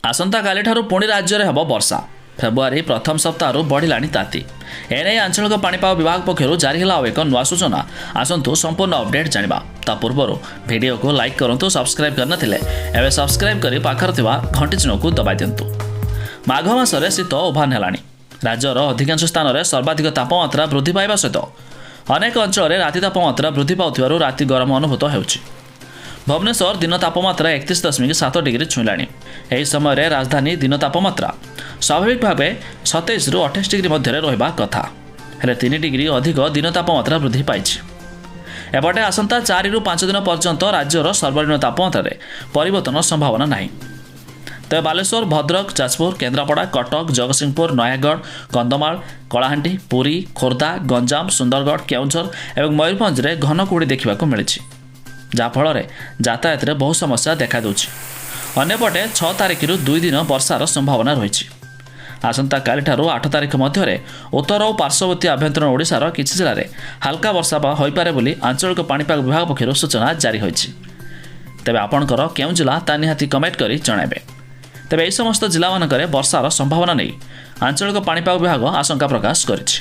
ଆସନ୍ତାକାଲିଠାରୁ ପୁଣି ରାଜ୍ୟରେ ହେବ ବର୍ଷା। ଫେବୃଆରୀ ପ୍ରଥମ ସପ୍ତାହରୁ ବଢ଼ିଲାଣି ତାତି। ଏନେଇ ଆଞ୍ଚଳିକ ପାଣିପାଗ ବିଭାଗ ପକ୍ଷରୁ ଜାରି ହେଲା ଆଉ ଏକ ନୂଆ ସୂଚନା। ଆସନ୍ତୁ ସମ୍ପୂର୍ଣ୍ଣ ଅପଡେଟ୍ ଜାଣିବା। ତା ପୂର୍ବରୁ ଭିଡ଼ିଓକୁ ଲାଇକ୍ କରନ୍ତୁ, ସବସ୍କ୍ରାଇବ୍ କରିନଥିଲେ ଏବେ ସବସ୍କ୍ରାଇବ୍ କରି ପାଖରେ ଥିବା ଘଣ୍ଟି ଚିହ୍ନକୁ ଦବାଇ ଦିଅନ୍ତୁ। ମାଘ ମାସରେ ଶୀତ ଉଭାନ ହେଲାଣି। ରାଜ୍ୟର ଅଧିକାଂଶ ସ୍ଥାନରେ ସର୍ବାଧିକ ତାପମାତ୍ରା ବୃଦ୍ଧି ପାଇବା ସହିତ ଅନେକ ଅଞ୍ଚଳରେ ରାତି ତାପମାତ୍ରା ବୃଦ୍ଧି ପାଉଥିବାରୁ ରାତି ଗରମ ଅନୁଭୂତ ହେଉଛି। ଭୁବନେଶ୍ୱର ଦିନ ତାପମାତ୍ରା 31.7 ଡିଗ୍ରୀ ଛୁଇଁଲାଣି। ଏହି ସମୟରେ ରାଜଧାନୀ ଦିନ ତାପମାତ୍ରା ସ୍ୱାଭାବିକ ଭାବେ 27ରୁ 28 ଡିଗ୍ରୀ ମଧ୍ୟରେ ରହିବା କଥା, ହେଲେ 3 ଡିଗ୍ରୀ ଅଧିକ ଦିନ ତାପମାତ୍ରା ବୃଦ୍ଧି ପାଇଛି। ଏପଟେ ଆସନ୍ତା 4ରୁ 5 ଦିନ ପର୍ଯ୍ୟନ୍ତ ରାଜ୍ୟର ସର୍ବନିମ୍ନ ତାପମାତ୍ରାରେ ପରିବର୍ତ୍ତନ ସମ୍ଭାବନା ନାହିଁ। ତେବେ ବାଲେଶ୍ୱର, ଭଦ୍ରକ, ଯାଜପୁର, କେନ୍ଦ୍ରାପଡ଼ା, କଟକ, ଜଗତସିଂହପୁର, ନୟାଗଡ଼, କନ୍ଧମାଳ, କଳାହାଣ୍ଡି, ପୁରୀ, ଖୋର୍ଦ୍ଧା, ଗଞ୍ଜାମ, ସୁନ୍ଦରଗଡ଼, କେଉଁଝର ଏବଂ ମୟୂରଭଞ୍ଜରେ ଘନ କୁହୁଡ଼ି ଦେଖିବାକୁ ମିଳିଛି, ଯାହାଫଳରେ ଯାତାୟାତରେ ବହୁ ସମସ୍ୟା ଦେଖାଦେଉଛି। ଅନ୍ୟପଟେ 6 ତାରିଖରୁ 2 ଦିନ ବର୍ଷାର ସମ୍ଭାବନା ରହିଛି। ଆସନ୍ତାକାଲିଠାରୁ 8 ତାରିଖ ମଧ୍ୟରେ ଉତ୍ତର ଓ ପାର୍ଶ୍ୱବର୍ତ୍ତୀ ଆଭ୍ୟନ୍ତରୀଣ ଓଡ଼ିଶାର କିଛି ଜିଲ୍ଲାରେ ହାଲକା ବର୍ଷା ହୋଇପାରେ ବୋଲି ଆଞ୍ଚଳିକ ପାଣିପାଗ ବିଭାଗ ପକ୍ଷରୁ ସୂଚନା ଜାରି ହୋଇଛି। ତେବେ ଆପଣଙ୍କର କେଉଁ ଜିଲ୍ଲା ତା ନିହାତି କମେଣ୍ଟ କରି ଜଣାଇବେ। ତେବେ ଏହି ସମସ୍ତ ଜିଲ୍ଲାମାନଙ୍କରେ ବର୍ଷାର ସମ୍ଭାବନା ନେଇ ଆଞ୍ଚଳିକ ପାଣିପାଗ ବିଭାଗ ଆଶଙ୍କା ପ୍ରକାଶ କରିଛି।